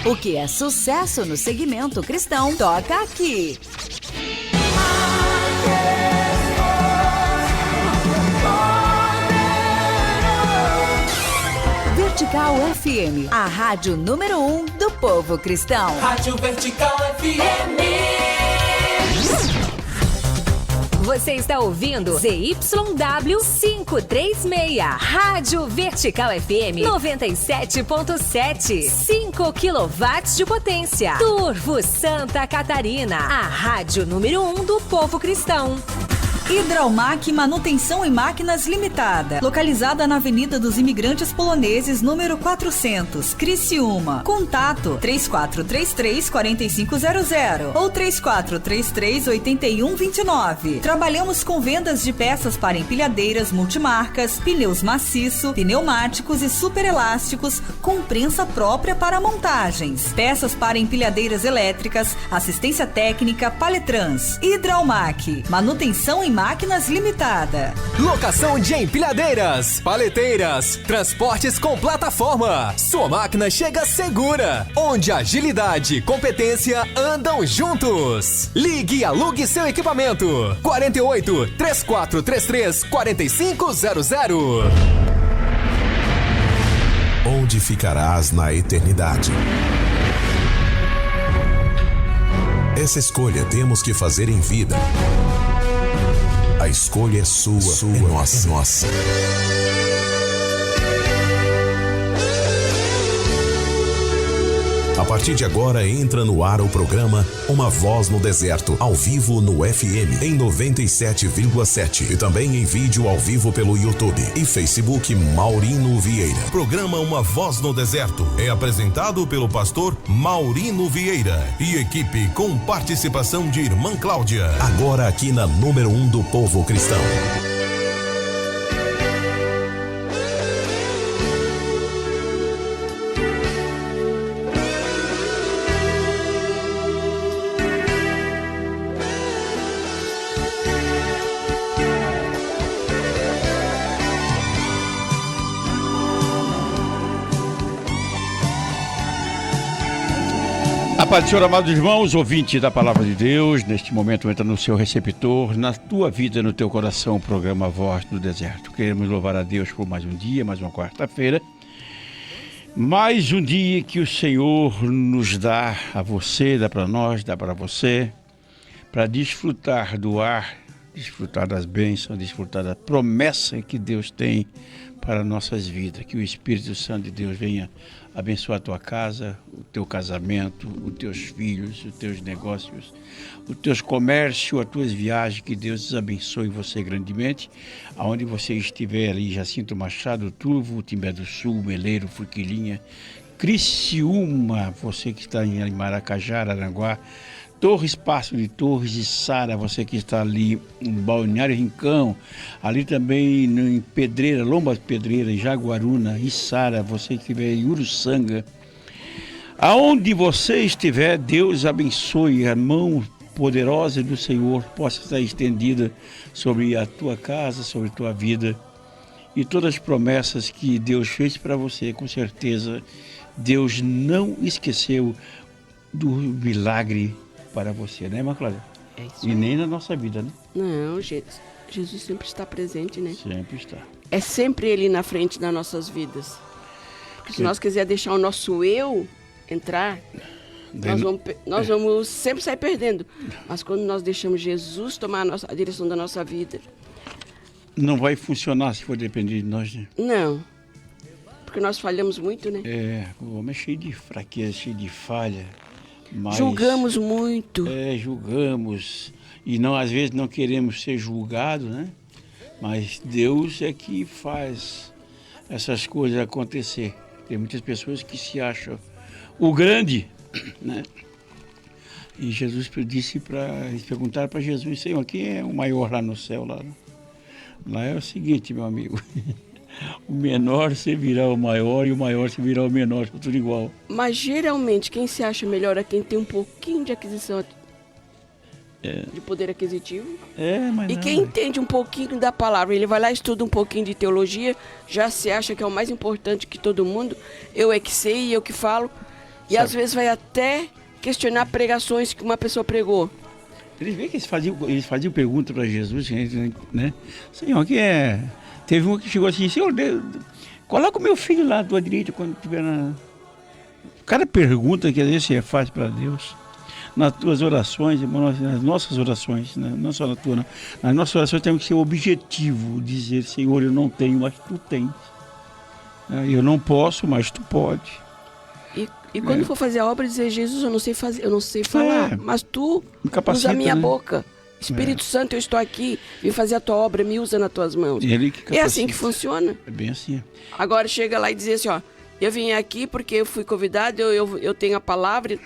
O que é sucesso no segmento cristão, toca aqui. Vertical FM, a rádio número 1 do povo cristão. Rádio Vertical FM. Você está ouvindo ZYW 536, Rádio Vertical FM 97.7, 5 kW de potência. Turvo Santa Catarina, a rádio número 1 do povo cristão. Hidraumac Manutenção e Máquinas Limitada, localizada na Avenida dos Imigrantes Poloneses, número 400, Criciúma. Contato 3433-4500 ou 3433-8129. Trabalhamos com vendas de peças para empilhadeiras multimarcas, pneus maciço, pneumáticos e superelásticos com prensa própria para montagens. Peças para empilhadeiras elétricas, assistência técnica, Paletrans. Hidraumac Manutenção e Máquinas Limitada. Locação de empilhadeiras, paleteiras, transportes com plataforma. Sua máquina chega segura, onde agilidade e competência andam juntos. Ligue e alugue seu equipamento. 48-3433-4500. Onde ficarás na eternidade? Essa escolha temos que fazer em vida. A escolha é sua, é nossa. A partir de agora entra no ar o programa Uma Voz no Deserto, ao vivo no FM em 97,7 e também em vídeo ao vivo pelo YouTube e Facebook Maurino Vieira. Programa Uma Voz no Deserto é apresentado pelo pastor Maurino Vieira e equipe com participação de irmã Cláudia. Agora aqui na número 1 do povo cristão. A paz do Senhor, amados irmãos, ouvinte da Palavra de Deus, neste momento entra no seu receptor, na tua vida, no teu coração, o programa Voz do Deserto. Queremos louvar a Deus por mais um dia, mais uma quarta-feira, mais um dia que o Senhor nos dá a você, dá para nós, dá para você, para desfrutar do ar, desfrutar das bênçãos, desfrutar da promessa que Deus tem para nossas vidas. Que o Espírito Santo de Deus venha abençoar a tua casa, o teu casamento, os teus filhos, os teus negócios, os teus comércios, as tuas viagens. Que Deus abençoe você grandemente. Aonde você estiver ali, Jacinto Machado, Turvo, Timbé do Sul, Meleiro, Forquilinha, Criciúma, você que está em Maracajá, Aranguá, Torres, Passo de Torres e Sara, você que está ali em Balneário Rincão, ali também em Pedreira, Lombas Pedreira, Jaguaruna e Sara, você que estiver em Uruçanga. Aonde você estiver, Deus abençoe, a mão poderosa do Senhor possa estar estendida sobre a tua casa, sobre a tua vida. E todas as promessas que Deus fez para você, com certeza, Deus não esqueceu do milagre para você, né, irmã Cláudia? É isso e aí. nem na nossa vida, né? Não, Jesus sempre está presente, né? Sempre está. É sempre Ele na frente das nossas vidas. Porque se nós quiser deixar o nosso eu entrar, nós vamos sempre sair perdendo. Mas quando nós deixamos Jesus tomar a direção da nossa vida... Não vai funcionar se for depender de nós, né? Não. Porque nós falhamos muito, né? O homem é cheio de fraqueza, cheio de falha. Mas, julgamos muito. Julgamos. E não, às vezes não queremos ser julgados, né? Mas Deus é que faz essas coisas acontecer. Tem muitas pessoas que se acham o grande, né? E Jesus disse eles perguntaram para Jesus: Senhor, quem é o maior lá no céu? Lá é o seguinte, meu amigo. O menor se virá o maior e o maior se virá o menor, tudo igual. Mas geralmente quem se acha melhor é quem tem um pouquinho de aquisição de poder aquisitivo. Mas e quem entende um pouquinho da palavra, ele vai lá, estuda um pouquinho de teologia, já se acha que é o mais importante que todo mundo. Eu é que sei, eu que falo. E às vezes vai até questionar pregações que uma pessoa pregou. Eles veem que eles faziam pergunta para Jesus, né? Senhor, que é... Teve um que chegou assim, Senhor, coloca o meu filho lá à tua direita quando estiver na... Cada pergunta que às vezes você faz para Deus, nas tuas orações, nas nossas orações, né? Não só na tua, não. Nas nossas orações temos que ser objetivo, dizer, Senhor, eu não tenho, mas tu tens. Eu não posso, mas tu pode. E quando for fazer a obra, dizer, Jesus, eu não sei falar, mas tu usa a minha boca. Espírito Santo, eu estou aqui, vim fazer a tua obra, me usa nas tuas mãos. É assim que funciona. É bem assim. Agora chega lá e dizer assim, ó, eu vim aqui porque eu fui convidado, eu tenho a palavra.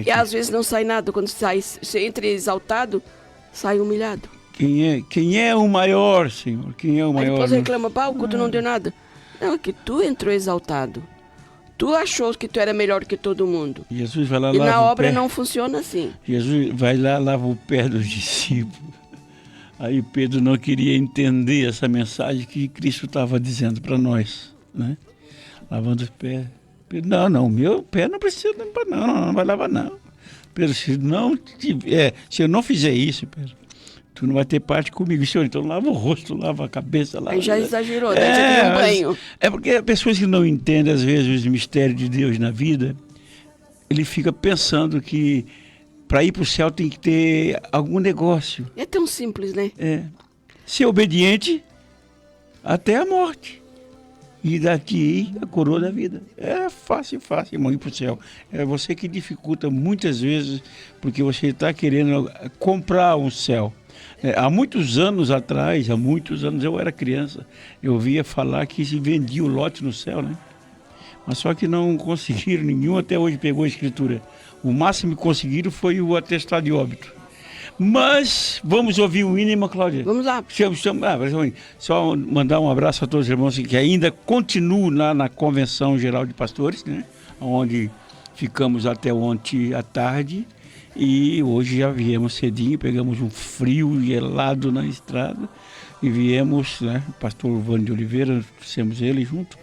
E às vezes não sai nada. Quando você entra exaltado, sai humilhado. Quem é o maior, Senhor? Quem é o maior? Aí depois reclama, o culto não deu nada. Não, é que tu entrou exaltado. Tu achou que tu era melhor que todo mundo. Jesus vai lá, e na obra não funciona assim. Jesus vai lá, lava o pé dos discípulos. Aí Pedro não queria entender essa mensagem que Cristo estava dizendo para nós, né? Lavando os pés. Pedro, não, meu pé não precisa limpar, não vai lavar, não. Pedro, se eu não fizer isso, Pedro, tu não vai ter parte comigo. Senhor, então lava o rosto, lava a cabeça. Aí já exagerou, daí já tem um banho. É porque pessoas que não entendem, às vezes, os mistérios de Deus na vida, ele fica pensando que para ir para o céu tem que ter algum negócio. É tão simples, né? Ser obediente até a morte. E daqui a coroa da vida. É fácil, irmão, ir para o céu. É você que dificulta muitas vezes, porque você está querendo comprar um céu. Há muitos anos atrás, eu era criança, eu ouvia falar que se vendia o lote no céu, né? Mas só que não conseguiram, nenhum até hoje pegou a escritura. O máximo que conseguiram foi o atestado de óbito. Mas vamos ouvir o hino, irmã Cláudia? Vamos lá. Só mandar um abraço a todos os irmãos que ainda continuam lá na Convenção Geral de Pastores, né? Onde ficamos até ontem à tarde. E hoje já viemos cedinho, pegamos um frio gelado na estrada e viemos, né? O pastor Vânio de Oliveira, trouxemos ele junto.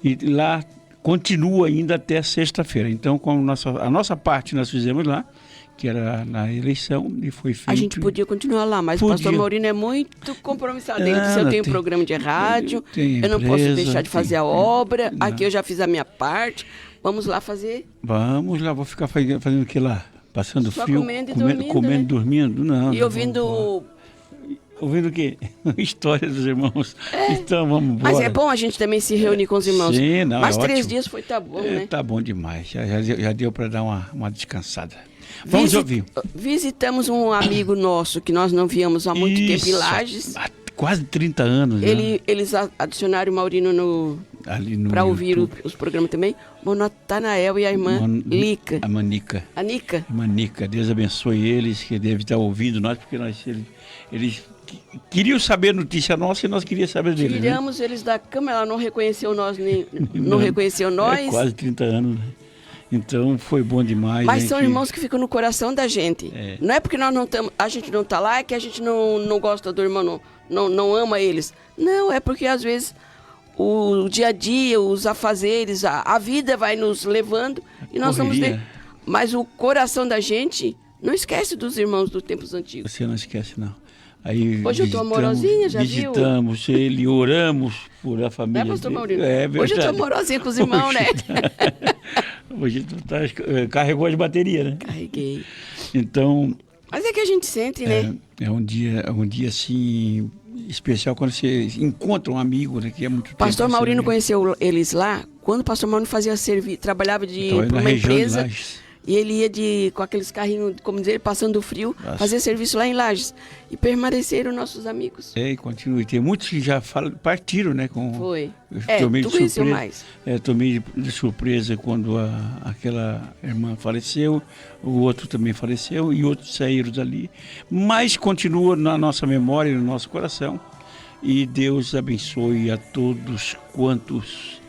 E lá continua ainda até sexta-feira. Então, a nossa parte nós fizemos lá, que era na eleição, e foi feito... A gente podia continuar lá, mas o pastor Maurino é muito compromissado. Ele disse, eu tenho um programa de rádio, eu não posso deixar de fazer a obra, aqui eu já fiz a minha parte, vamos lá fazer... Vamos lá, vou ficar fazendo o que lá? Passando só frio, comendo e dormindo? Não. E ouvindo... Ouvindo o quê? História dos irmãos. Então vamos embora. Mas é bom a gente também se reunir com os irmãos. Sim, não, mas 3 ótimo. dias foi bom, né? Tá bom demais. Já deu para dar uma descansada. Vamos ouvir. Visitamos um amigo nosso que nós não víamos há muito tempo em Lages. Há quase 30 anos. Eles adicionaram o Maurino para ouvir os programas também. O Natanael e a irmã Lica. A Manica. A Nica. Manica. Deus abençoe eles, que devem estar ouvindo nós, porque eles queriam saber notícia nossa e nós queríamos saber deles. Tiramos eles da cama, ela não reconheceu nós, não reconheceu nós. Quase 30 anos, né? Então foi bom demais. Mas são irmãos que ficam no coração da gente. Não é porque a gente não está lá, é que a gente não gosta do irmão, não ama eles. Não, é porque às vezes o dia a dia, os afazeres, a vida vai nos levando e nós vamos ver. Mas o coração da gente não esquece dos irmãos dos tempos antigos. Você não esquece, não. Aí hoje eu estou amorosinha, já viu? Visitamos ele, oramos por a família. Não é, pastor Maurino? É verdade. Hoje eu estou amorosinha com os irmãos, né? Hoje tu carregou as baterias, né? Carreguei. Então... Mas é que a gente sente, né? É um dia assim especial quando você encontra um amigo, né, que é muito tempo. Pastor Maurino conheceu eles lá quando o pastor Maurino trabalhava para uma empresa. E ele ia com aqueles carrinhos, como dizer, passando frio, fazer serviço lá em Lages. E permaneceram nossos amigos. E continua. Tem muitos que já partiram, né? Foi. Tu conheceu mais. Tomei de surpresa quando aquela irmã faleceu, o outro também faleceu e outros saíram dali. Mas continua na nossa memória, no nosso coração. E Deus abençoe a todos quantos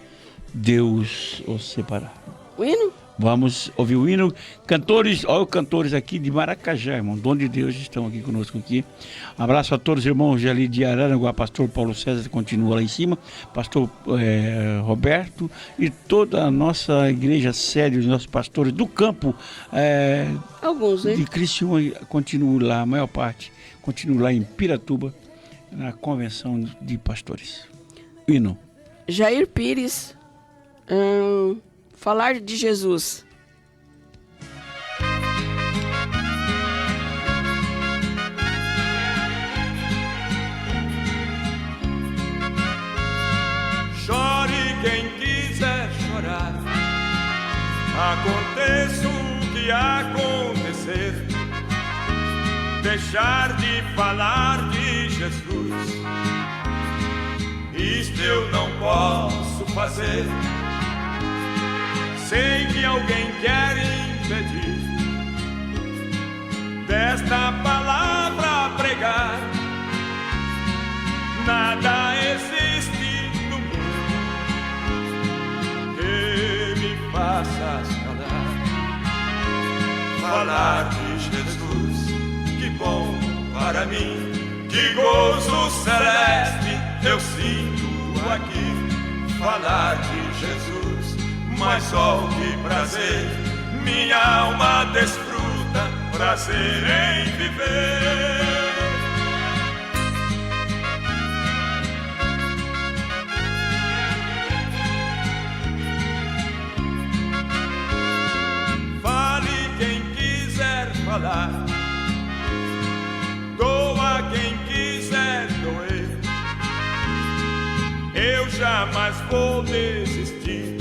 Deus os separar. O hino? Vamos ouvir o hino. Cantores, olha os cantores aqui de Maracajá, irmão. Dom de Deus estão aqui conosco aqui. Um abraço a todos os irmãos ali de Araranguá. Pastor Paulo César continua lá em cima. Pastor Roberto e toda a nossa igreja sede, os nossos pastores do campo. Alguns, né? De Criciúma continuam lá, a maior parte. Continuam lá em Piratuba, na convenção de pastores. Hino. Jair Pires, falar de Jesus. Chore quem quiser chorar, aconteça o que acontecer, deixar de falar de Jesus, isto eu não posso fazer. Sei que alguém quer impedir desta palavra pregar. Nada existe no mundo que me faça calar. Falar de Jesus, que bom para mim, que gozo celeste eu sinto aqui. Falar de Jesus, mas ó que prazer, minha alma desfruta, prazer em viver. Fale quem quiser falar, doa quem quiser doer, eu jamais vou desistir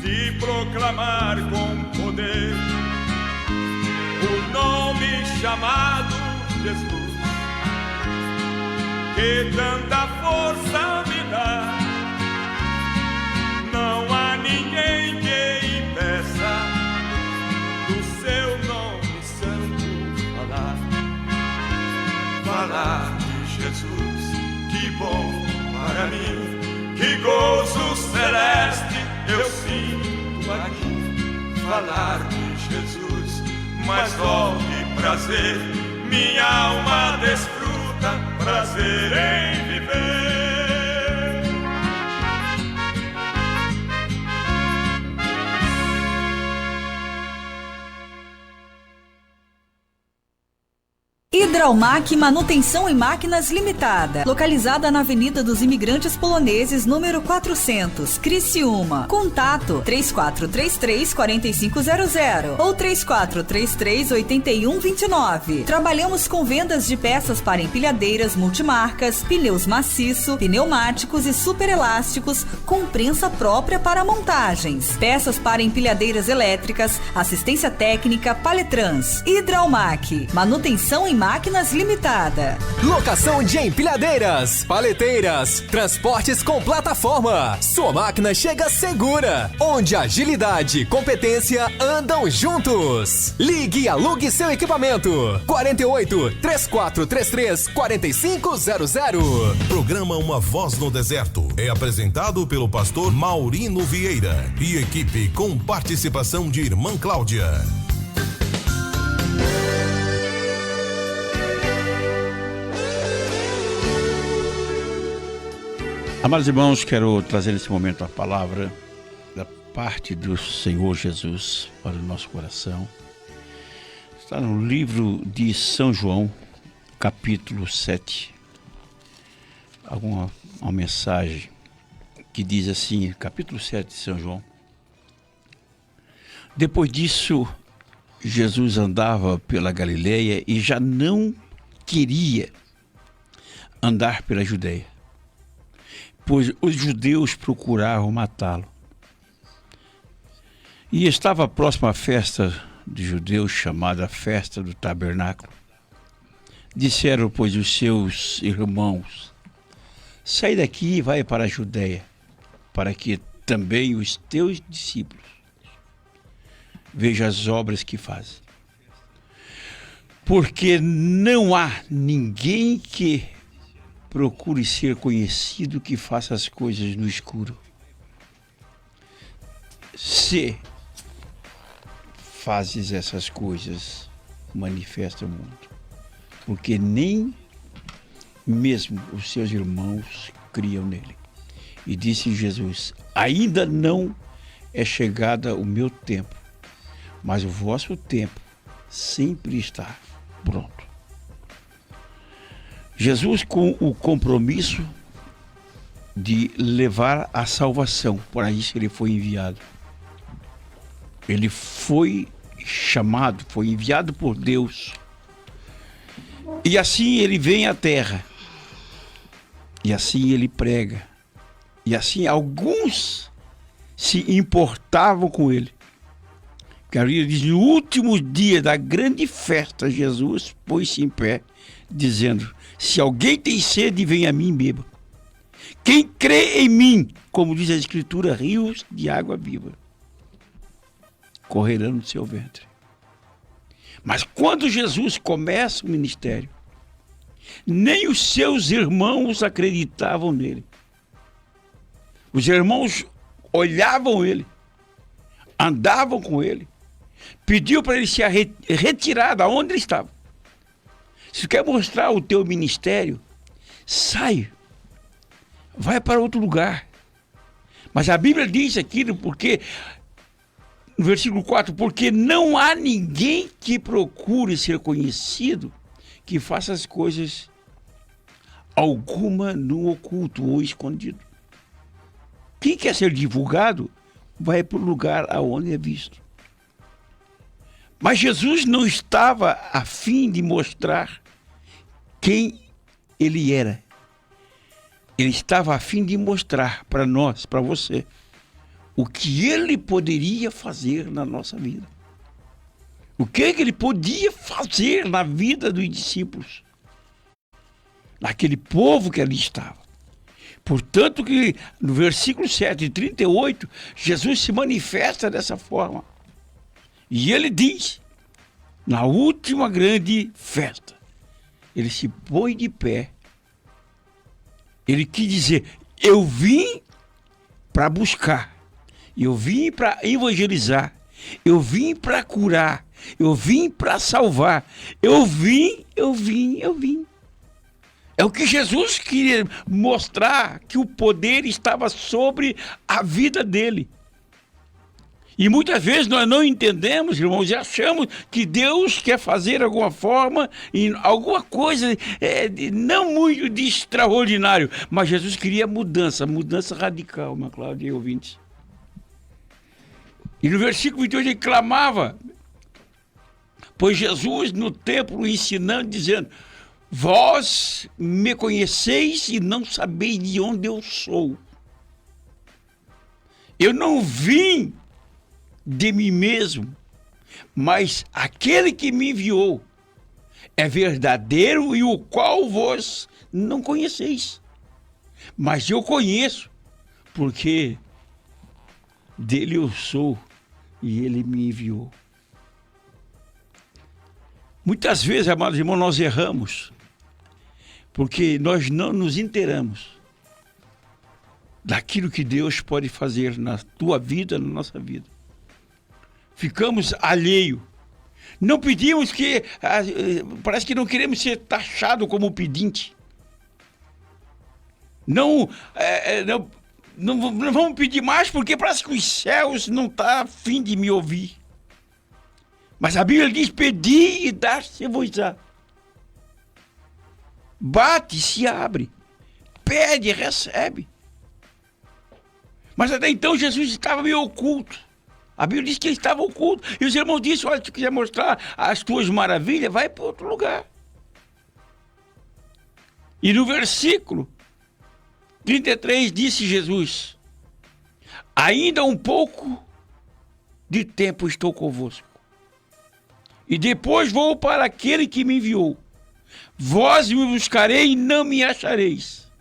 de proclamar com poder o nome chamado Jesus, que tanta força me dá. Não há ninguém que impeça do seu nome santo falar. Falar de Jesus, que bom para mim, que gozo celeste eu sinto aqui. Falar de Jesus, mas ó que prazer, minha alma desfruta, prazer em viver. Hidraumac Manutenção em Máquinas Limitada, localizada na Avenida dos Imigrantes Poloneses, número 400, Criciúma. Contato 3433-4500 ou 3433-8129. Trabalhamos com vendas de peças para empilhadeiras multimarcas, pneus maciço, pneumáticos e superelásticos com prensa própria para montagens. Peças para empilhadeiras elétricas, assistência técnica, Paletrans. Hidraumac, manutenção em Máquinas Limitada. Locação de empilhadeiras, paleteiras, transportes com plataforma. Sua máquina chega segura, onde agilidade e competência andam juntos. Ligue e alugue seu equipamento. 48-3433-4500. Programa Uma Voz no Deserto é apresentado pelo pastor Maurino Vieira e equipe com participação de irmã Cláudia. Amados irmãos, quero trazer nesse momento a palavra da parte do Senhor Jesus para o nosso coração. Está no livro de São João, capítulo 7. Uma mensagem que diz assim, capítulo 7 de São João. Depois disso, Jesus andava pela Galileia e já não queria andar pela Judeia, pois os judeus procuravam matá-lo. E estava próxima à festa de judeus, chamada Festa do Tabernáculo. Disseram, pois, os seus irmãos: sai daqui e vai para a Judeia, para que também os teus discípulos vejam as obras que fazem. Porque não há ninguém que procure ser conhecido que faça as coisas no escuro. se fazes essas coisas, manifesta o mundo. Porque nem mesmo os seus irmãos criam nele. E disse Jesus: ainda não é chegada o meu tempo, mas o vosso tempo sempre está pronto. Jesus, com o compromisso de levar a salvação, para isso ele foi enviado. Ele foi chamado, foi enviado por Deus. E assim ele vem à terra. E assim ele prega. E assim alguns se importavam com ele. Que a Bíblia diz: no último dia da grande festa, Jesus pôs-se em pé, dizendo: se alguém tem sede, vem a mim e beba. Quem crê em mim, como diz a Escritura, rios de água viva correrão no seu ventre. Mas quando Jesus começa o ministério, nem os seus irmãos acreditavam nele. Os irmãos olhavam ele, andavam com ele, pediu para ele se retirar da onde ele estava. Se quer mostrar o teu ministério, sai, vai para outro lugar. Mas a Bíblia diz aquilo porque, no versículo 4, porque não há ninguém que procure ser conhecido que faça as coisas alguma no oculto ou escondido. Quem quer ser divulgado, vai para o lugar aonde é visto. Mas Jesus não estava a fim de mostrar quem ele era. Ele estava a fim de mostrar para nós, para você, o que ele poderia fazer na nossa vida. O que ele podia fazer na vida dos discípulos, naquele povo que ali estava. Portanto que no versículo 7 e 38, Jesus se manifesta dessa forma. E ele diz, na última grande festa, ele se põe de pé. Ele quis dizer: eu vim para buscar, eu vim para evangelizar, eu vim para curar, eu vim para salvar, eu vim. É o que Jesus queria mostrar, que o poder estava sobre a vida dele. E muitas vezes nós não entendemos, irmãos, e achamos que Deus quer fazer alguma forma, alguma coisa não muito de extraordinário. Mas Jesus queria mudança radical, minha Cláudia e ouvintes. E no versículo 28 ele clamava, pois Jesus no templo ensinando, dizendo: vós me conheceis e não sabeis de onde eu sou. Eu não vim de mim mesmo, mas aquele que me enviou é verdadeiro e o qual vós não conheceis. Mas eu conheço, porque dele eu sou e ele me enviou. Muitas vezes, amados irmãos, nós erramos, porque nós não nos inteiramos daquilo que Deus pode fazer na tua vida, na nossa vida. Ficamos alheios. Não pedimos que... Parece que não queremos ser taxados como pedinte. Não vamos pedir mais porque parece que os céus não estão a fim de me ouvir. Mas a Bíblia diz: pedi e dar-se-vos-á. Bate, se abre. Pede, recebe. Mas até então Jesus estava meio oculto. A Bíblia diz que ele estava oculto. E os irmãos disseram: olha, se tu quiser mostrar as tuas maravilhas, vai para outro lugar. E no versículo 33 disse Jesus: ainda um pouco de tempo estou convosco. E depois vou para aquele que me enviou. Vós me buscarei e não me achareis.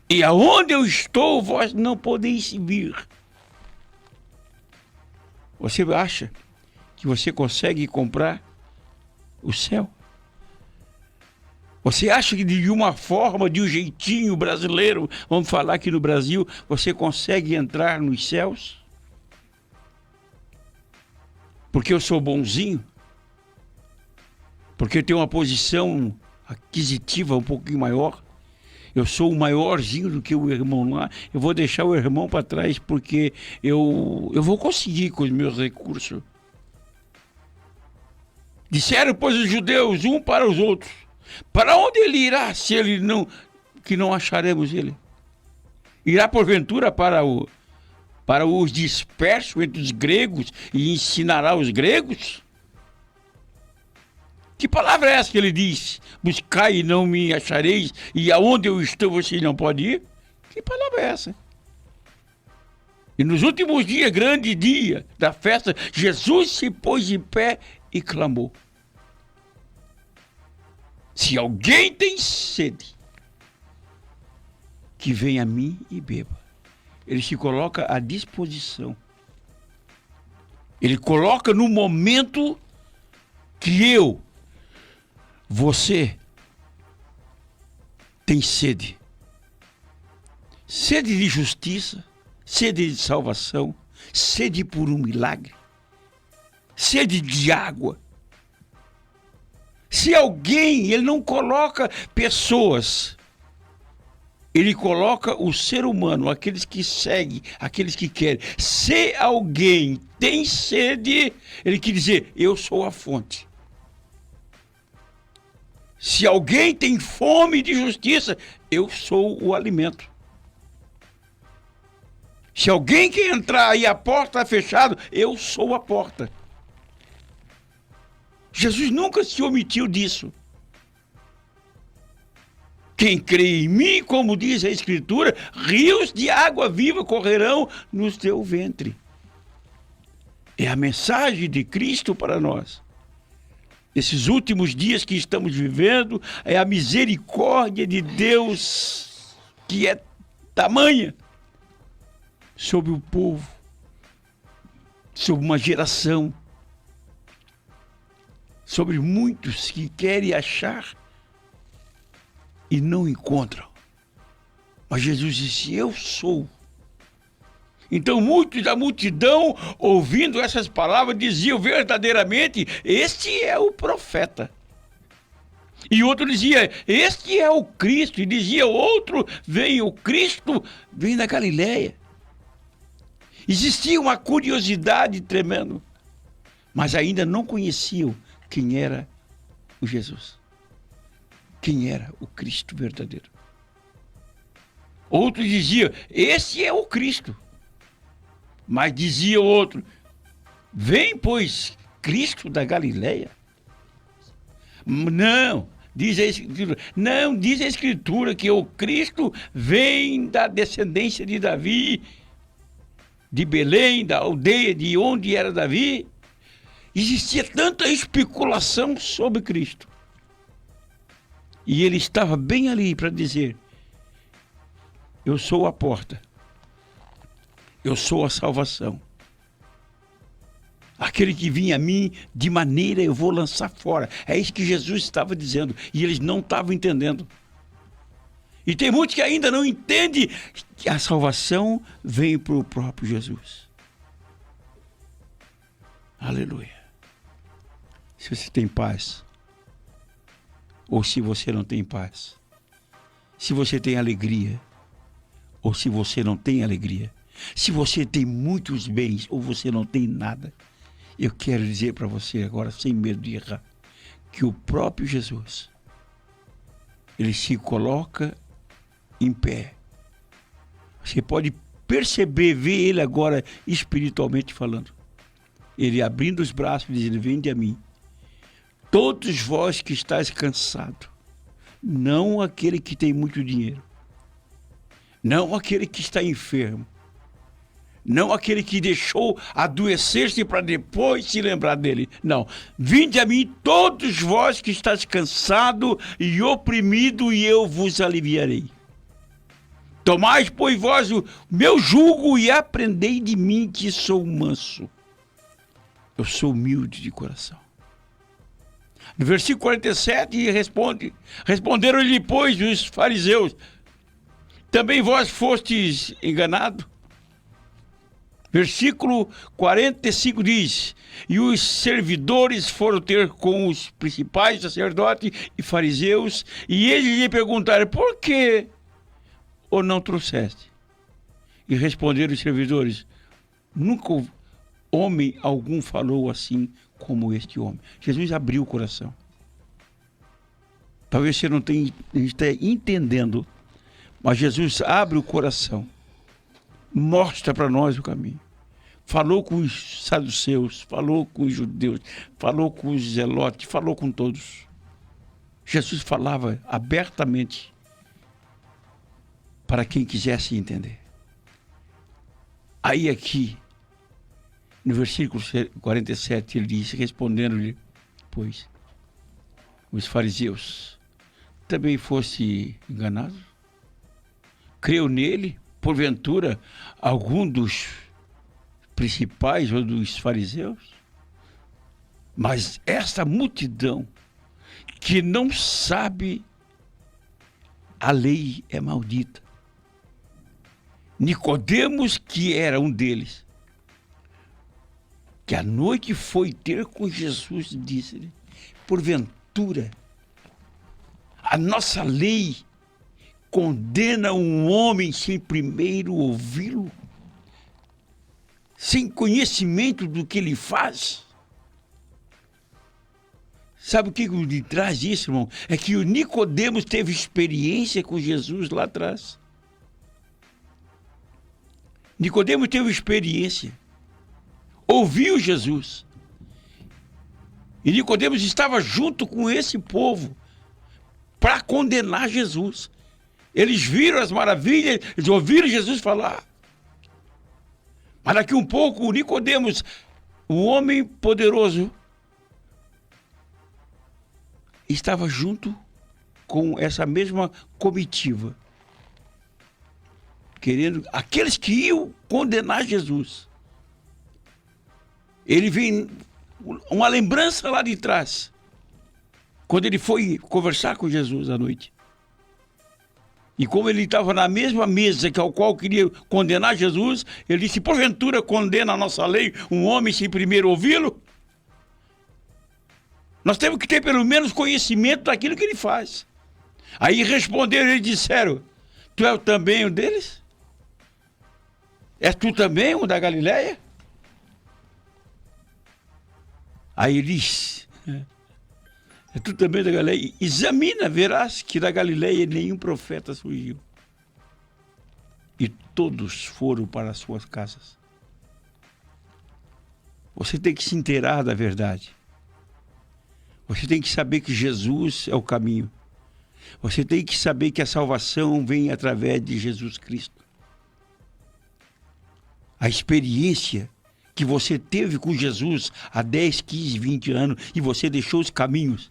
E aonde eu estou, vós não podeis vir. Você acha que você consegue comprar o céu? Você acha que de uma forma, de um jeitinho brasileiro, vamos falar aqui no Brasil, você consegue entrar nos céus? Porque eu sou bonzinho? Porque eu tenho uma posição aquisitiva um pouquinho maior? Eu sou o maiorzinho do que o irmão lá. Eu vou deixar o irmão para trás porque eu vou conseguir com os meus recursos. Disseram, pois, os judeus, um para os outros. Para onde ele irá, se ele não, que não acharemos ele? Irá, porventura, para os dispersos entre os gregos e ensinará os gregos? Que palavra é essa que ele diz? Buscai e não me achareis, e aonde eu estou vocês não podem ir? Que palavra é essa? E nos últimos dias, grande dia da festa, Jesus se pôs de pé e clamou: se alguém tem sede, que venha a mim e beba. Ele se coloca à disposição. Ele coloca no momento que você tem sede. Sede de justiça, sede de salvação, sede por um milagre, sede de água. Se alguém, ele não coloca pessoas, ele coloca o ser humano, aqueles que seguem, aqueles que querem. Se alguém tem sede, ele quer dizer, eu sou a fonte. Se alguém tem fome de justiça, eu sou o alimento. Se alguém quer entrar e a porta está fechada, eu sou a porta. Jesus nunca se omitiu disso. Quem crê em mim, como diz a Escritura, rios de água viva correrão no teu ventre. É a mensagem de Cristo para nós. Esses últimos dias que estamos vivendo, é a misericórdia de Deus que é tamanha sobre o povo, sobre uma geração, sobre muitos que querem achar e não encontram. Mas Jesus disse, eu sou. Então muitos da multidão, ouvindo essas palavras, diziam verdadeiramente, este é o profeta. E outro dizia, este é o Cristo. E dizia outro, vem o Cristo, vem da Galileia. Existia uma curiosidade tremenda, mas ainda não conheciam quem era o Jesus. Quem era o Cristo verdadeiro. Outro dizia, esse é o Cristo. Mas dizia outro, vem, pois, Cristo da Galileia? Não, diz a Escritura que o Cristo vem da descendência de Davi, de Belém, da aldeia de onde era Davi. Existia tanta especulação sobre Cristo. E ele estava bem ali para dizer, eu sou a porta. Eu sou a salvação. Aquele que vinha a mim, de maneira eu vou lançar fora. É isso que Jesus estava dizendo. E eles não estavam entendendo. E tem muitos que ainda não entendem que a salvação vem para o próprio Jesus. Aleluia. Se você tem paz, ou se você não tem paz. Se você tem alegria, ou se você não tem alegria. Se você tem muitos bens ou você não tem nada, eu quero dizer para você agora, sem medo de errar, que o próprio Jesus, ele se coloca em pé. Você pode perceber, ver ele agora espiritualmente falando. Ele abrindo os braços e dizendo, vinde a mim. Todos vós que estáis cansados, não aquele que tem muito dinheiro, não aquele que está enfermo, não aquele que deixou adoecer-se para depois se lembrar dele. Não. Vinde a mim todos vós que estáis cansados e oprimidos, e eu vos aliviarei. Tomai, pois, vós o meu jugo e aprendei de mim, que sou manso. Eu sou humilde de coração. No versículo 47, responderam-lhe, pois, os fariseus: também vós fostes enganados? Versículo 45 diz: e os servidores foram ter com os principais sacerdotes e fariseus, e eles lhe perguntaram: por que o não trouxeste? E responderam os servidores: nunca homem algum falou assim como este homem. Jesus abriu o coração. Talvez você não esteja entendendo, mas Jesus abre o coração, mostra para nós o caminho. Falou com os saduceus, falou com os judeus, falou com os zelotes, falou com todos. Jesus falava abertamente para quem quisesse entender. Aí aqui, no versículo 47, ele diz, respondendo-lhe, pois, os fariseus: também fosse enganado? Creu nele, porventura, algum dos principais ou dos fariseus? Mas esta multidão que não sabe a lei é maldita. Nicodemos, que era um deles, que à noite foi ter com Jesus, disse-lhe: porventura, a nossa lei condena um homem sem primeiro ouvi-lo, sem conhecimento do que ele faz? Sabe o que lhe traz isso, irmão? É que o Nicodemos teve experiência com Jesus lá atrás. Nicodemos teve experiência, ouviu Jesus. E Nicodemos estava junto com esse povo para condenar Jesus. Eles viram as maravilhas, eles ouviram Jesus falar. Mas daqui um pouco, o Nicodemos, o homem poderoso, estava junto com essa mesma comitiva, querendo, aqueles que iam condenar Jesus. Ele vem uma lembrança lá de trás, quando ele foi conversar com Jesus à noite. E como ele estava na mesma mesa que ao qual queria condenar Jesus, ele disse: porventura condena a nossa lei um homem sem primeiro ouvi-lo? Nós temos que ter pelo menos conhecimento daquilo que ele faz. Aí responderam e disseram: tu és também um deles? És tu também um da Galileia? Aí ele disse: é tu também da Galileia? Examina, verás que da Galileia nenhum profeta surgiu. E todos foram para as suas casas. Você tem que se inteirar da verdade. Você tem que saber que Jesus é o caminho. Você tem que saber que a salvação vem através de Jesus Cristo. A experiência que você teve com Jesus há 10, 15, 20 anos e você deixou os caminhos.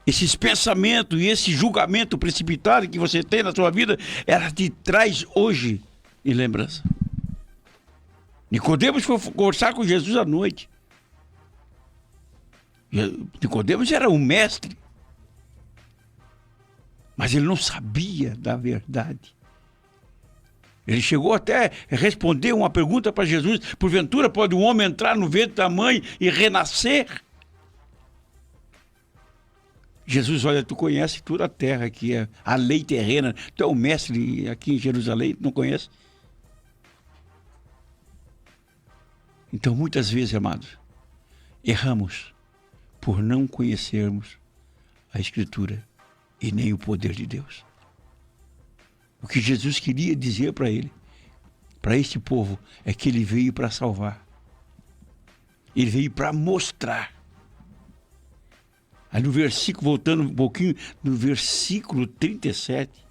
Esses pensamentos e esse julgamento precipitado que você tem na sua vida, ela te traz hoje em lembrança. Nicodemos foi conversar com Jesus à noite. Nicodemos era um mestre, mas ele não sabia da verdade. Ele chegou até a responder uma pergunta para Jesus: porventura pode um homem entrar no ventre da mãe e renascer? Jesus: olha, tu conhece toda a terra que é a lei terrena, tu é o mestre aqui em Jerusalém, não conhece? Então muitas vezes, amados, erramos por não conhecermos a Escritura e nem o poder de Deus. O que Jesus queria dizer para ele, para este povo, é que ele veio para salvar. Ele veio para mostrar. Aí no versículo, voltando um pouquinho, no versículo 37,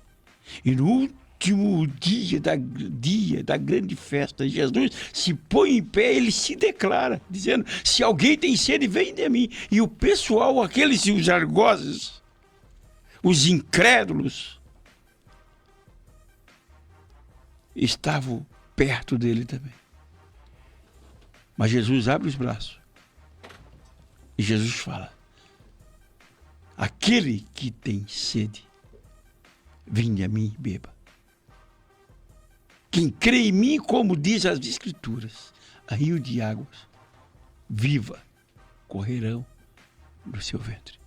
e no último dia da grande festa, Jesus se põe em pé, ele se declara, dizendo: se alguém tem sede, vem de mim. E o pessoal, aqueles os argozes, os incrédulos, estavam perto dele também. Mas Jesus abre os braços E Jesus fala: aquele que tem sede, vinde a mim e beba. Quem crê em mim, como diz as Escrituras, a rio de águas viva correrão no seu ventre.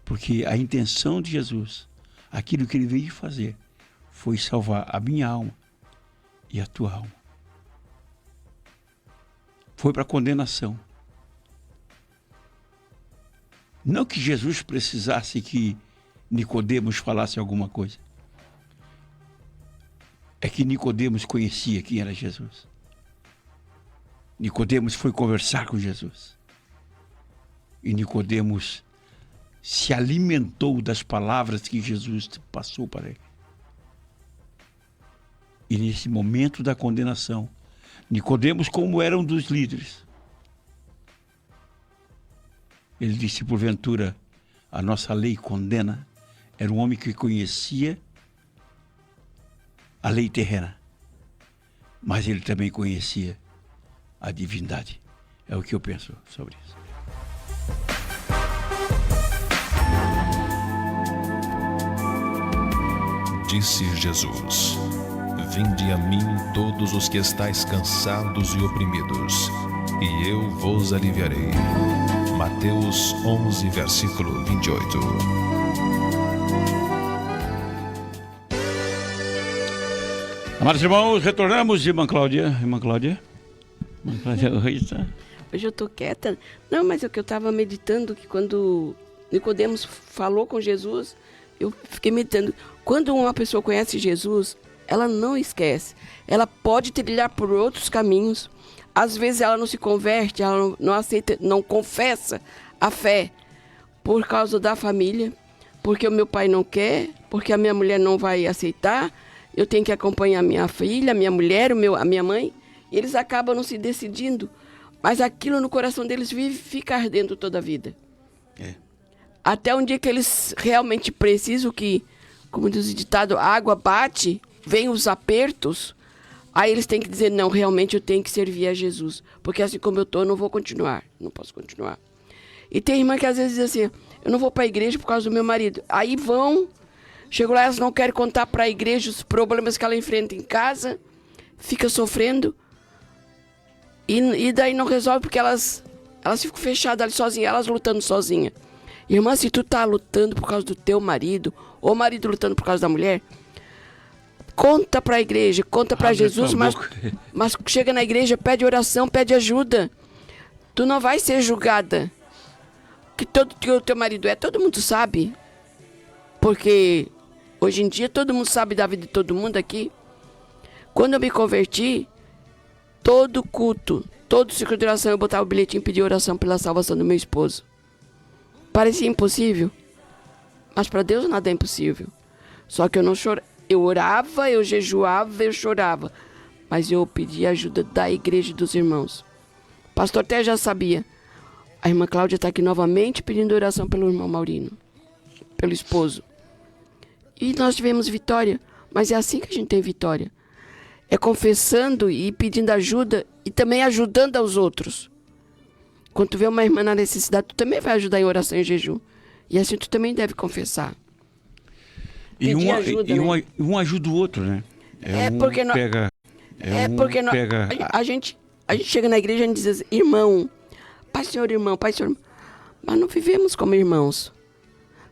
Porque a intenção de Jesus, aquilo que ele veio fazer, foi salvar a minha alma e a tua alma. Foi para a condenação. Não que Jesus precisasse que Nicodemos falasse alguma coisa. É que Nicodemos conhecia quem era Jesus. Nicodemos foi conversar com Jesus. E Nicodemos se alimentou das palavras que Jesus passou para ele. E nesse momento da condenação, Nicodemos, como era um dos líderes, ele disse: porventura, a nossa lei condena. Era um homem que conhecia a lei terrena, mas ele também conhecia a divindade. É o que eu penso sobre isso. Disse Jesus: vinde a mim todos os que estáis cansados e oprimidos, e eu vos aliviarei. Mateus 11, versículo 28. Amados irmãos, retornamos. Irmã Cláudia. Irmã Cláudia, hoje eu estou quieta. Não, mas é que eu estava meditando, que quando Nicodemos falou com Jesus, eu fiquei meditando. Quando uma pessoa conhece Jesus, ela não esquece. Ela pode trilhar por outros caminhos. Às vezes ela não se converte, ela não aceita, não confessa a fé por causa da família, porque o meu pai não quer, porque a minha mulher não vai aceitar, eu tenho que acompanhar a minha filha, a minha mulher, a minha mãe. E eles acabam não se decidindo, mas aquilo no coração deles fica ardendo toda a vida. Até um dia que eles realmente precisam que, como diz o ditado, a água bate, vem os apertos, aí eles têm que dizer: não, realmente eu tenho que servir a Jesus, porque assim como eu estou, eu não vou continuar, não posso continuar. E tem irmã que às vezes diz assim: eu não vou para a igreja por causa do meu marido. Aí vão, chegam lá, elas não querem contar para a igreja os problemas que ela enfrenta em casa, fica sofrendo, e daí não resolve, porque elas ficam fechadas ali sozinhas, elas lutando sozinhas. Irmã, se tu tá lutando por causa do teu marido, ou o marido lutando por causa da mulher, conta para a igreja, conta para Jesus, mas chega na igreja, pede oração, pede ajuda. Tu não vai ser julgada. Que todo o teu marido todo mundo sabe. Porque hoje em dia todo mundo sabe da vida de todo mundo aqui. Quando eu me converti, todo culto, todo ciclo de oração, eu botava o bilhetinho e pedia oração pela salvação do meu esposo. Parecia impossível, mas para Deus nada é impossível. Só que eu não chorava. Eu orava, eu jejuava, eu chorava. Mas eu pedia ajuda da igreja e dos irmãos. O pastor até já sabia. A irmã Cláudia está aqui novamente pedindo oração pelo irmão Maurino, pelo esposo. E nós tivemos vitória. Mas é assim que a gente tem vitória. É confessando e pedindo ajuda e também ajudando aos outros. Quando tu vê uma irmã na necessidade, tu também vai ajudar em oração e jejum. E assim tu também deve confessar. E um ajuda o outro, né? A gente chega na igreja e diz assim: irmão, Pai Senhor, irmão, Pai Senhor. Mas não vivemos como irmãos.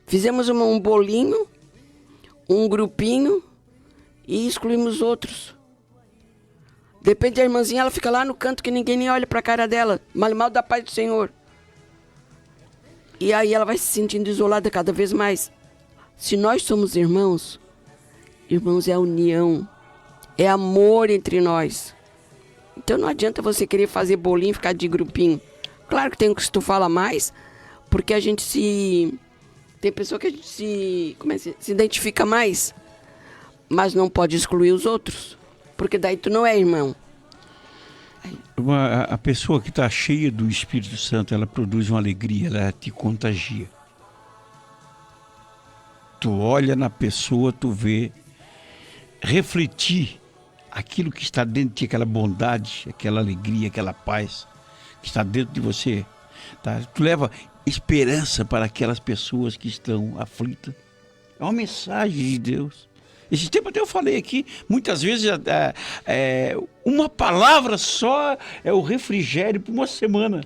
Fizemos um bolinho, um grupinho e excluímos outros. Depende da irmãzinha, ela fica lá no canto que ninguém nem olha para a cara dela. Mal da paz do Senhor. E aí ela vai se sentindo isolada cada vez mais. Se nós somos irmãos, irmãos é a união, é amor entre nós. Então não adianta você querer fazer bolinho e ficar de grupinho. Claro que tem que tu fala mais, porque a gente se... Tem pessoa que a gente se identifica mais, mas não pode excluir os outros, porque daí tu não é irmão. A pessoa que está cheia do Espírito Santo, ela produz uma alegria, ela te contagia. Tu olha na pessoa, tu vê refletir aquilo que está dentro de ti, aquela bondade, aquela alegria, aquela paz que está dentro de você. Tá? Tu leva esperança para aquelas pessoas que estão aflitas. É uma mensagem de Deus. Esse tempo até eu falei aqui, muitas vezes uma palavra só é o refrigério por uma semana.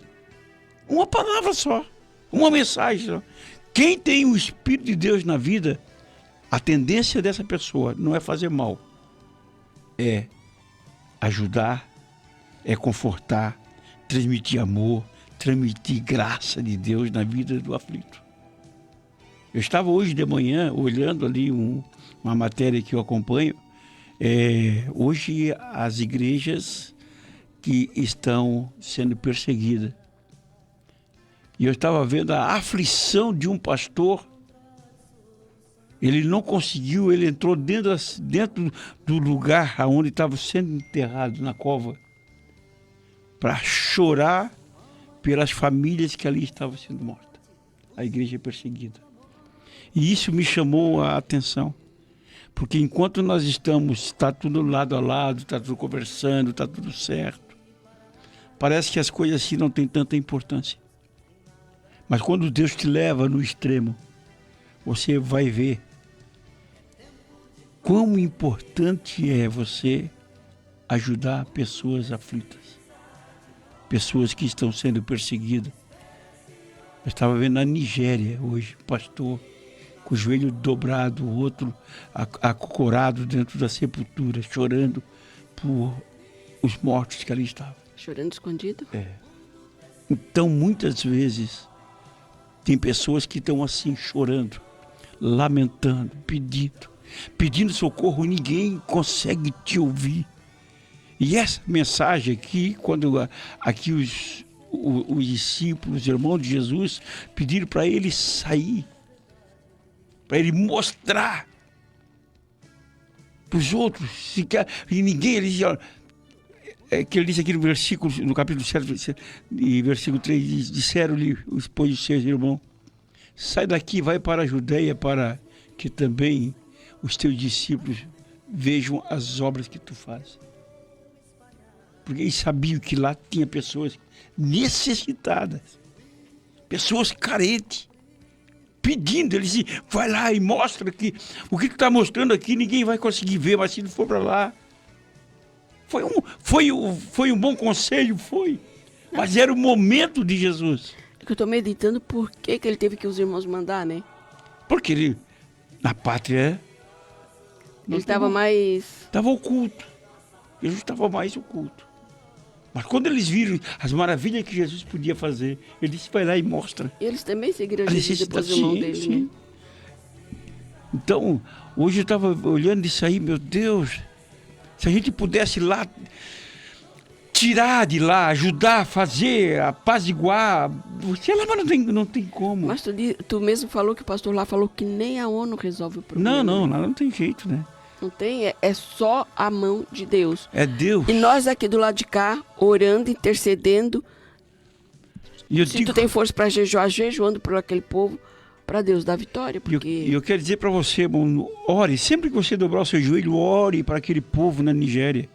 Uma palavra só, uma mensagem só. Quem tem o Espírito de Deus na vida, a tendência dessa pessoa não é fazer mal, é ajudar, é confortar, transmitir amor, transmitir graça de Deus na vida do aflito. Eu estava hoje de manhã olhando ali uma matéria que eu acompanho. Hoje as igrejas que estão sendo perseguidas. E eu estava vendo a aflição de um pastor. Ele não conseguiu, ele entrou dentro do lugar onde estava sendo enterrado, na cova, para chorar pelas famílias que ali estavam sendo mortas. A igreja é perseguida. E isso me chamou a atenção. Porque enquanto nós está tudo lado a lado, está tudo conversando, está tudo certo, parece que as coisas assim não têm tanta importância. Mas quando Deus te leva no extremo, você vai ver quão importante é você ajudar pessoas aflitas, pessoas que estão sendo perseguidas. Eu estava vendo na Nigéria hoje, pastor com o joelho dobrado, o outro acocorado dentro da sepultura, chorando por os mortos que ali estavam. Chorando escondido? Então, muitas vezes, tem pessoas que estão assim, chorando, lamentando, pedindo socorro, e ninguém consegue te ouvir. E essa mensagem aqui, quando aqui os discípulos, os irmãos de Jesus, pediram para ele sair, para ele mostrar para os outros, e ninguém, ele dizia, que ele disse aqui no versículo, no capítulo 7, e versículo 3, disseram-lhe os esposos de seus irmãos, sai daqui, vai para a Judeia, para que também os teus discípulos vejam as obras que tu fazes. Porque eles sabiam que lá tinha pessoas necessitadas, pessoas carentes, pedindo. Ele disse, vai lá e mostra que o que tu está mostrando aqui ninguém vai conseguir ver, mas se tu for para lá. Foi um bom conselho, foi. Mas era o momento de Jesus. É que eu estou meditando por que ele teve que os irmãos mandar, né? Porque ele, na pátria, ele estava mais... Estava oculto. Jesus estava mais oculto. Mas quando eles viram as maravilhas que Jesus podia fazer, ele disse, vai lá e mostra. E eles também seguiram Jesus depois do irmão dele, sim. Né? Então, hoje eu estava olhando isso aí, meu Deus, se a gente pudesse lá, tirar de lá, ajudar a fazer, apaziguar, sei lá, mas não tem como. Mas tu mesmo falou que o pastor lá falou que nem a ONU resolve o problema. Não tem jeito, né? Não tem, é só a mão de Deus. É Deus. E nós aqui do lado de cá, orando, intercedendo. Se tu tem força para jejuar, jejuando por aquele povo, para Deus dar vitória. Porque... Eu quero dizer para você, irmão, ore. Sempre que você dobrar o seu joelho, ore para aquele povo na Nigéria.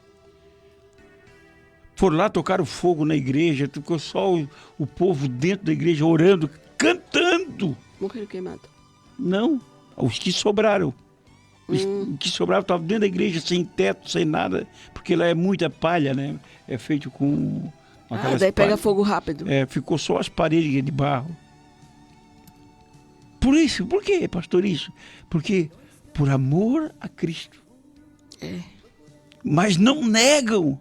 Foram lá tocar o fogo na igreja, ficou só o povo dentro da igreja orando, cantando. Morreram queimados? Não, os que sobraram. O que sobrava estava dentro da igreja, sem teto, sem nada, porque lá é muita palha, né? É feito com aquelas daí pega palhas. fogo rápido. Ficou só as paredes de barro. Por isso, por quê, pastor, isso? Porque por amor a Cristo. Mas não negam.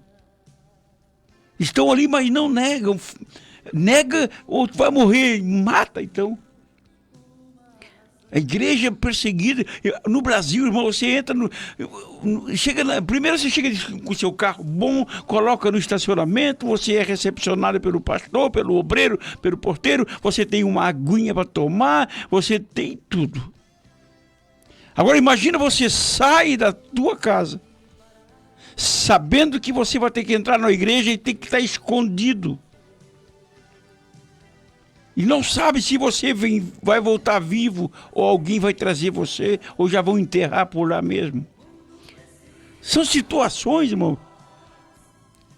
Estão ali, mas não negam. Nega ou vai morrer, mata então. A igreja perseguida. No Brasil, irmão, você entra primeiro você chega com o seu carro bom, coloca no estacionamento, você é recepcionado pelo pastor, pelo obreiro, pelo porteiro, você tem uma aguinha para tomar, você tem tudo. Agora imagina você sai da tua casa, sabendo que você vai ter que entrar na igreja e tem que estar escondido. E não sabe se você vai voltar vivo ou alguém vai trazer você ou já vão enterrar por lá mesmo. São situações, irmão,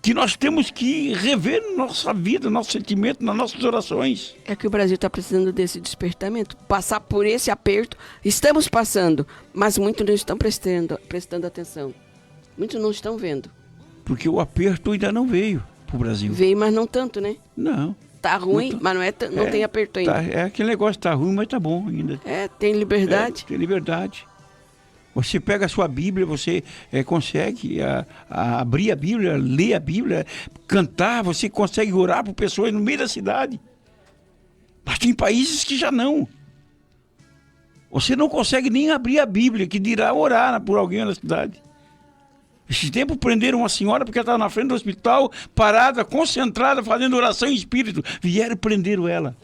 que nós temos que rever nossa vida, nosso sentimento, nas nossas orações. É que o Brasil está precisando desse despertamento, passar por esse aperto. Estamos passando, mas muitos não estão prestando atenção. Muitos não estão vendo. Porque o aperto ainda não veio para o Brasil. Veio, mas não tanto, né? Não. Tá ruim, mas não tem aperto ainda. É aquele negócio, tá ruim, mas tá bom ainda. Tem liberdade. Tem liberdade. Você pega a sua Bíblia, você consegue abrir a Bíblia, ler a Bíblia, cantar, você consegue orar por pessoas no meio da cidade. Mas tem países que já não. Você não consegue nem abrir a Bíblia, que dirá orar por alguém na cidade. Esse tempo prenderam uma senhora porque ela estava na frente do hospital, parada, concentrada, fazendo oração em espírito. Vieram e prenderam ela.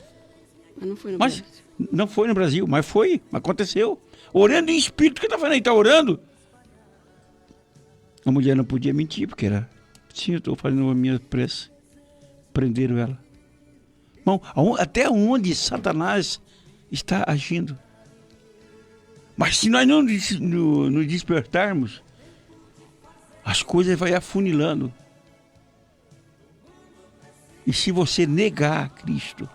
Mas não foi no Brasil. Não foi no Brasil, mas foi, aconteceu. Orando em espírito, o que está fazendo aí? Está orando? A mulher não podia mentir, porque era... Sim, eu estou fazendo a minha prece. Prenderam ela. Bom, até onde Satanás está agindo? Mas se nós não nos despertarmos, as coisas vão afunilando. E se você negar Cristo,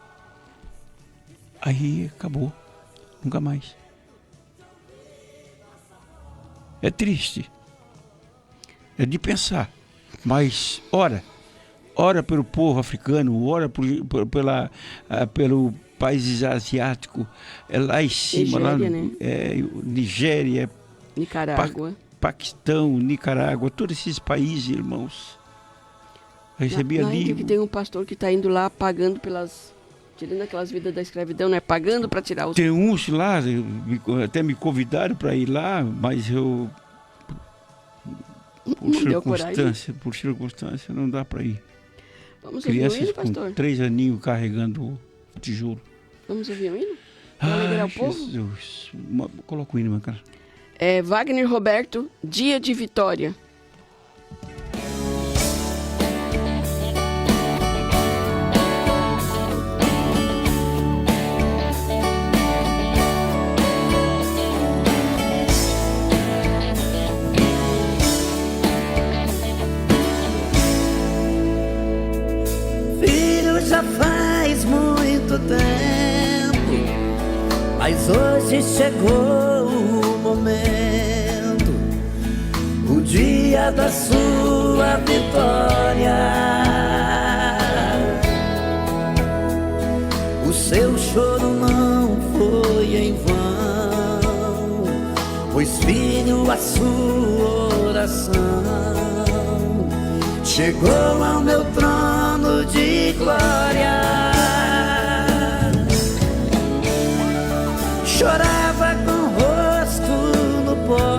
aí acabou. Nunca mais. É triste. É de pensar. Mas ora pelo povo africano, ora pelo país asiático, lá em cima, Nigéria, lá, né? Nigéria, Nicarágua. Paquistão, Nicarágua, todos esses países, irmãos. Recebi ali. Que tem um pastor que está indo lá pagando tirando aquelas vidas da escravidão, né? Pagando para tirar os... Tem uns lá, até me convidaram para ir lá, mas eu... Por circunstância, não dá para ir. Vamos ouvir o hino, pastor? Com 3 aninhos carregando o tijolo. Vamos ouvir o hino? Para alegrar o povo? Jesus. Coloca o hino, meu cara. Wagner Roberto, Dia de Vitória. Já faz muito tempo, mas hoje chegou o momento, o dia da sua vitória. O seu choro não foi em vão, pois filho, a sua oração chegou ao meu trono de glória. Chorava com o rosto no pó,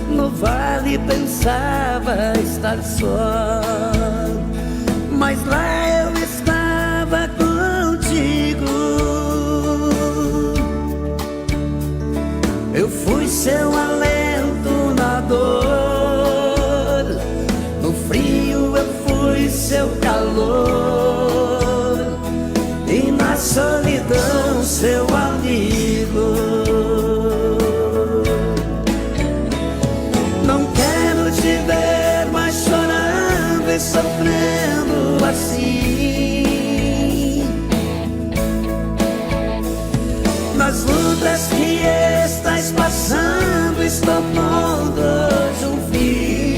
no vale pensava estar só, mas lá eu estava contigo. Eu fui seu alento na dor, no frio eu fui seu calor, e na solidão seu amigo. Não quero te ver mais chorando e sofrendo assim. Nas lutas que estás passando, estou pondo hoje um fim.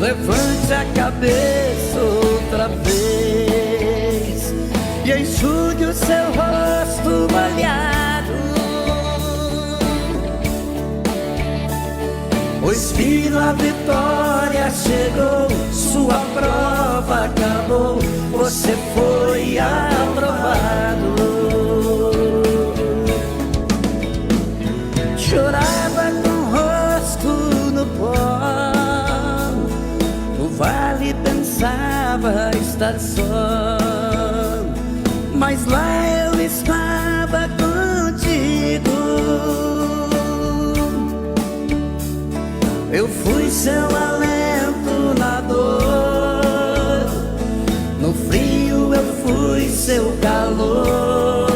Levante a cabeça outra vez e enxugue o seu rosto molhado, pois filho, a vitória chegou, sua prova acabou, você foi aprovado. Chorava com o rosto no pó, no vale pensava estar só, mas lá eu estava contigo. Eu fui seu alento na dor, no frio eu fui seu calor,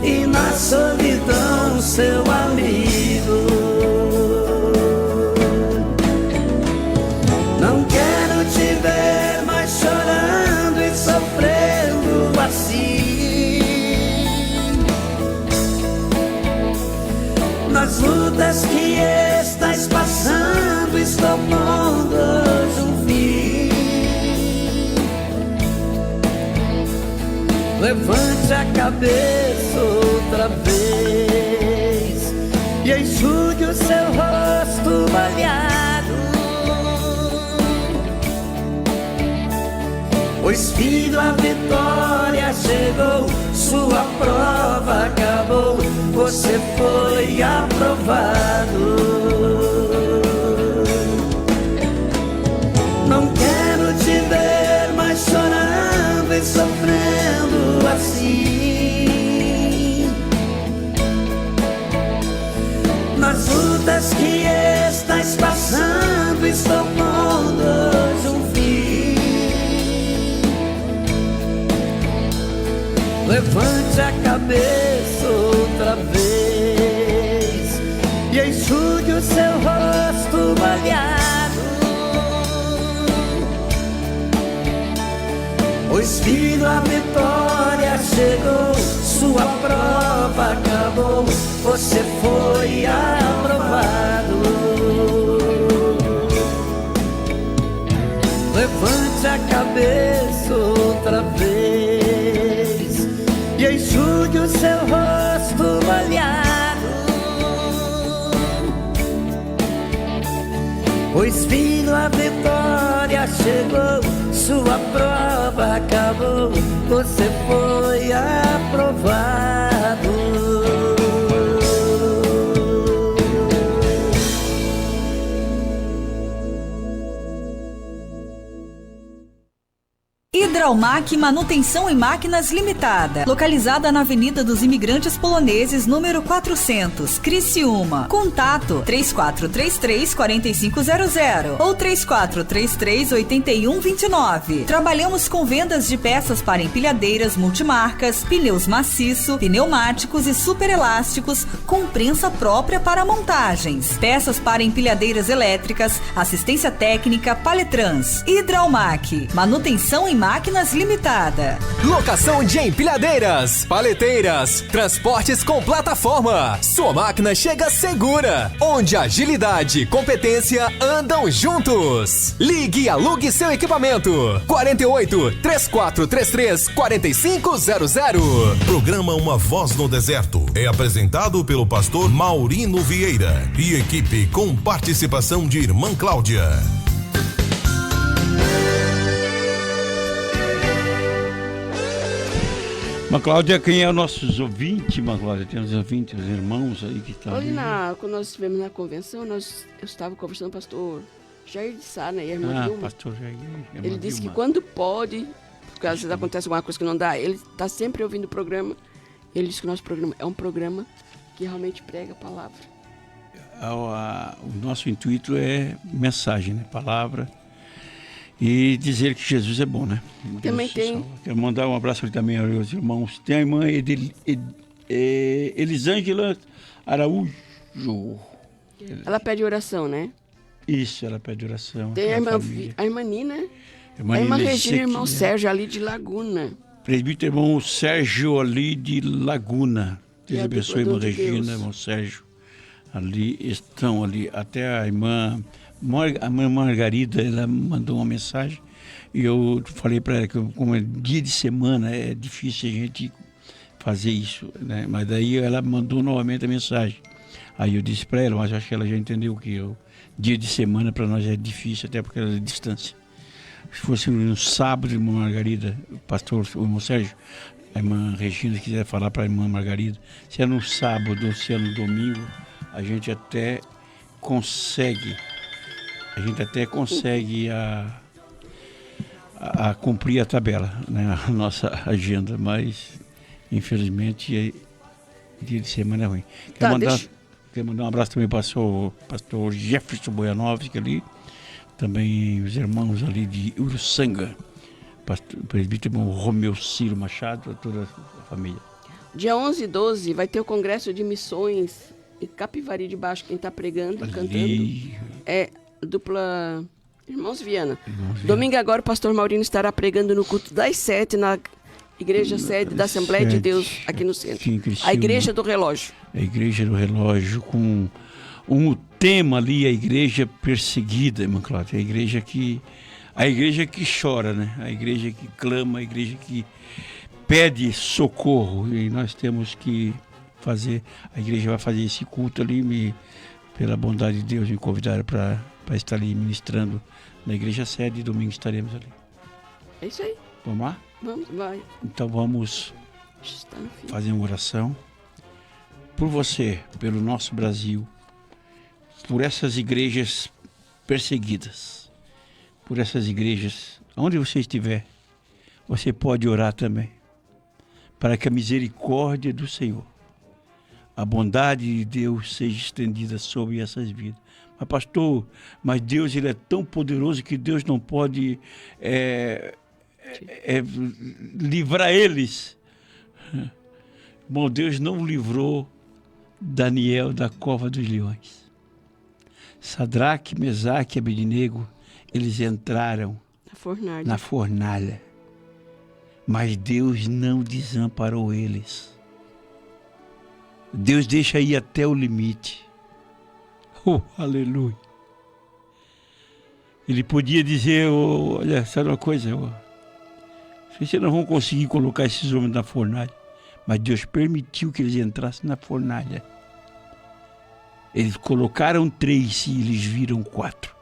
e na solidão seu amigo. assim. Nas lutas que estás passando, estou pondo hoje um fim. Levante a cabeça outra vez e enxugue o seu rosto molhado, pois filho, a vitória chegou, sua prova acabou, você foi aprovado. Não quero te ver mais chorando e sofrendo assim. Nas lutas que estás passando, estou pondo hoje um fim. Levante a cabeça outra vez e enxugue o seu rosto molhado, pois filho, a vitória chegou, sua prova acabou, você foi aprovado. Levante a cabeça outra vez e enxugue o seu rosto molhado, pois filho, a vitória chegou, sua prova acabou, você foi aprovado. Hidraumac Manutenção em Máquinas Limitada, localizada na Avenida dos Imigrantes Poloneses, número 400, Criciúma. Contato 3433-4500 ou 3433-8129. Trabalhamos com vendas de peças para empilhadeiras multimarcas, pneus maciço, pneumáticos e superelásticos com prensa própria para montagens. Peças para empilhadeiras elétricas, assistência técnica, Paletrans. Hidraumac Manutenção em Máquinas Limitada. Locação de empilhadeiras, paleteiras, transportes com plataforma. Sua máquina chega segura, onde agilidade e competência andam juntos. Ligue e alugue seu equipamento. 48-3433-4500. Programa Uma Voz no Deserto é apresentado pelo pastor Maurino Vieira e equipe com participação de irmã Cláudia. Mas Cláudia, quem é o nossos ouvintes, mas Cláudia, tem os ouvintes, os irmãos aí que estão ali. Quando nós estivemos na convenção, eu estava conversando com o pastor Jair de Sá, né, e a irmã Vilma. Pastor Jair, ele disse que quando pode, porque às vezes acontece alguma coisa que não dá, ele está sempre ouvindo o programa. Ele disse que o nosso programa é um programa que realmente prega a palavra. O nosso intuito é mensagem, né, palavra. E dizer que Jesus é bom, né? Também tem. Quero mandar um abraço ali também aos irmãos. Tem a irmã Elisângela Araújo. Ela pede oração, né? Isso, ela pede oração. Tem a irmã Nina. A irmã Regina e o irmão Sérgio ali de Laguna. Presbítero irmão Sérgio ali de Laguna. Deus abençoe, irmão Regina, irmão Sérgio. Ali estão ali. Até a irmã Margarida, ela mandou uma mensagem e eu falei para ela que como é dia de semana é difícil a gente fazer isso, né? Mas daí ela mandou novamente a mensagem. Aí eu disse para ela, mas acho que ela já entendeu que o dia de semana para nós é difícil, até porque ela é de distância. Se fosse no sábado, irmã Margarida, o pastor, o irmão Sérgio, a irmã Regina, se quiser falar para a irmã Margarida, se é no sábado ou se é no domingo, a gente até consegue a cumprir a tabela, né? A nossa agenda, mas infelizmente dia de semana é ruim. Quero mandar um abraço também para o pastor Jefferson Boianovski ali, também os irmãos ali de Uruçanga, o presbítero Romeu Ciro Machado, toda a família. Dia 11 e 12 vai ter o Congresso de Missões em Capivari de Baixo. Quem está pregando, ali, cantando, é dupla Irmãos Viana. Domingo agora o pastor Maurino estará pregando no culto das 7 na Igreja sede da Assembleia de Deus aqui no centro. A Igreja do Relógio. A Igreja do Relógio, com um tema ali, a igreja perseguida, irmã Cláudia. A igreja que chora, né? A igreja que clama, a igreja que pede socorro. E nós temos que fazer, a igreja vai fazer esse culto ali, pela bondade de Deus, me convidaram para estar ali ministrando na igreja sede, e domingo estaremos ali. É isso aí. Vamos lá? Vamos, vai. Então vamos fazer uma oração por você, pelo nosso Brasil, por essas igrejas perseguidas, por essas igrejas, onde você estiver, você pode orar também, para que a misericórdia do Senhor, a bondade de Deus seja estendida sobre essas vidas. Mas pastor, mas Deus ele é tão poderoso que Deus não pode livrar eles. Bom, Deus não livrou Daniel da cova dos leões. Sadraque, Mesaque e Abednego, eles entraram na fornalha. Mas Deus não desamparou eles. Deus deixa ir até o limite. Oh, aleluia. Ele podia dizer, olha, sabe uma coisa? Vocês não vão conseguir colocar esses homens na fornalha. Mas Deus permitiu que eles entrassem na fornalha. Eles colocaram 3 e eles viram 4.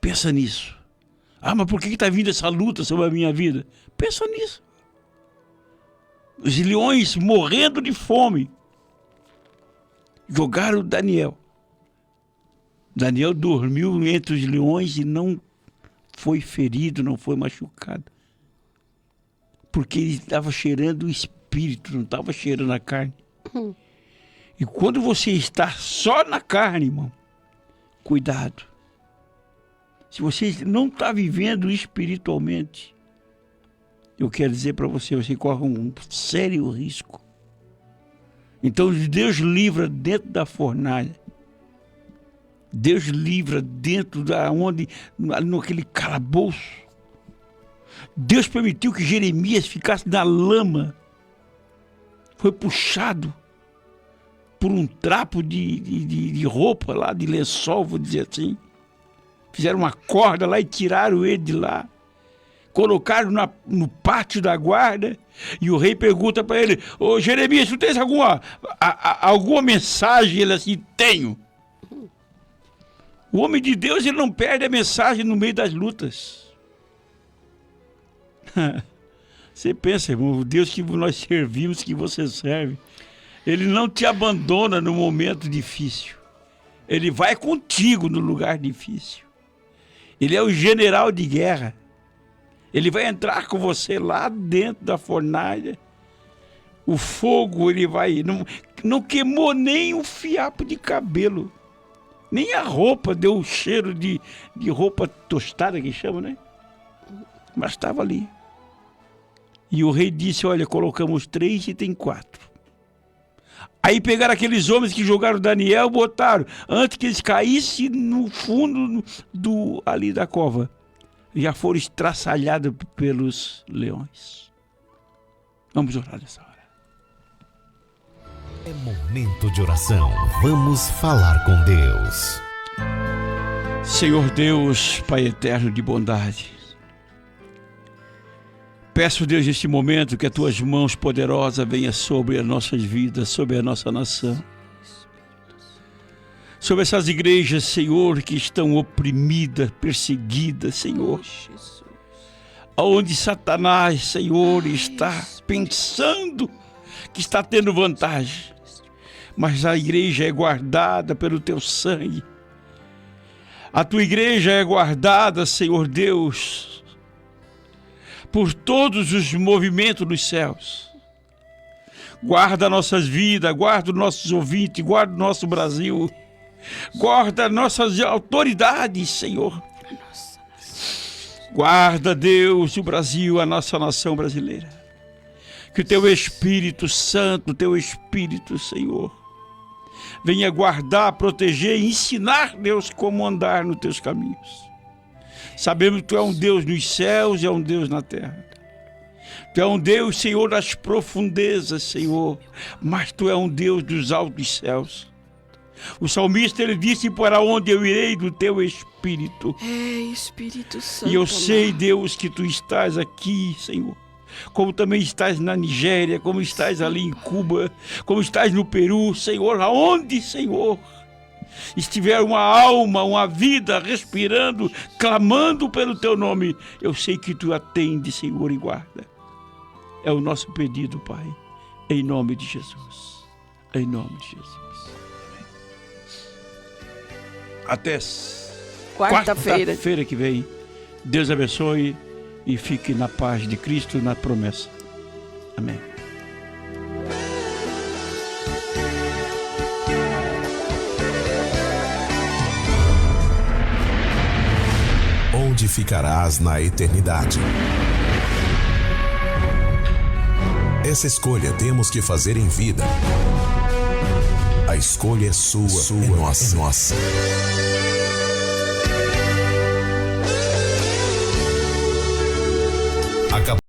Pensa nisso. Ah, mas por que está vindo essa luta sobre a minha vida? Pensa nisso. Os leões morrendo de fome jogaram Daniel. Daniel dormiu entre os leões e não foi ferido, não foi machucado. Porque ele estava cheirando o espírito, não estava cheirando a carne. E quando você está só na carne, irmão, cuidado. Se você não está vivendo espiritualmente, eu quero dizer para você, você corre um sério risco. Então Deus livra dentro da fornalha. Deus livra dentro da onde, naquele calabouço. Deus permitiu que Jeremias ficasse na lama. Foi puxado por um trapo de roupa lá, de lençol, vou dizer assim. Fizeram uma corda lá e tiraram ele de lá. Colocaram no pátio da guarda. E o rei pergunta para ele, ô Jeremias, tu tens alguma mensagem? Ele assim, tenho. O homem de Deus, ele não perde a mensagem no meio das lutas. Você pensa, irmão, o Deus que nós servimos, que você serve, ele não te abandona no momento difícil. Ele vai contigo no lugar difícil. Ele é o general de guerra. Ele vai entrar com você lá dentro da fornalha. O fogo, ele vai... Não queimou nem um fiapo de cabelo. Nem a roupa deu o cheiro de roupa tostada, que chama, né? Mas estava ali. E o rei disse, olha, colocamos 3 e tem 4. Aí pegaram aqueles homens que jogaram Daniel, botaram, antes que eles caíssem no fundo ali da cova. Já foram estraçalhados pelos leões. Vamos orar nessa hora. É momento de oração. Vamos falar com Deus. Senhor Deus, Pai eterno de bondade, peço, Deus, neste momento que as tuas mãos poderosas venham sobre as nossas vidas, sobre a nossa nação. Sobre essas igrejas, Senhor, que estão oprimidas, perseguidas, Senhor. Onde Satanás, Senhor, está pensando que está tendo vantagem. Mas a igreja é guardada pelo teu sangue. A tua igreja é guardada, Senhor Deus, por todos os movimentos dos céus. Guarda nossas vidas, guarda os nossos ouvintes, guarda o nosso Brasil. Guarda nossas autoridades, Senhor. Guarda, Deus, o Brasil, a nossa nação brasileira. Que o teu Espírito Santo, o teu Espírito, Senhor, venha guardar, proteger e ensinar, Deus, como andar nos teus caminhos. Sabemos que Tu é um Deus nos céus e é um Deus na terra. Tu é um Deus, Senhor, das profundezas, Senhor, mas Tu é um Deus dos altos céus. O salmista, ele disse, para onde eu irei do Teu Espírito? Espírito Santo. E eu sei, Deus, que Tu estás aqui, Senhor, como também estás na Nigéria, como estás ali em Cuba, como estás no Peru, Senhor, aonde, Senhor, estiver uma alma, uma vida respirando, clamando pelo Teu nome, eu sei que Tu atende, Senhor, e guarda. É o nosso pedido, Pai, em nome de Jesus. Em nome de Jesus. Até quarta-feira que vem. Deus abençoe e fique na paz de Cristo, na promessa. Amém. Onde ficarás na eternidade? Essa escolha temos que fazer em vida. A escolha é sua, é nossa.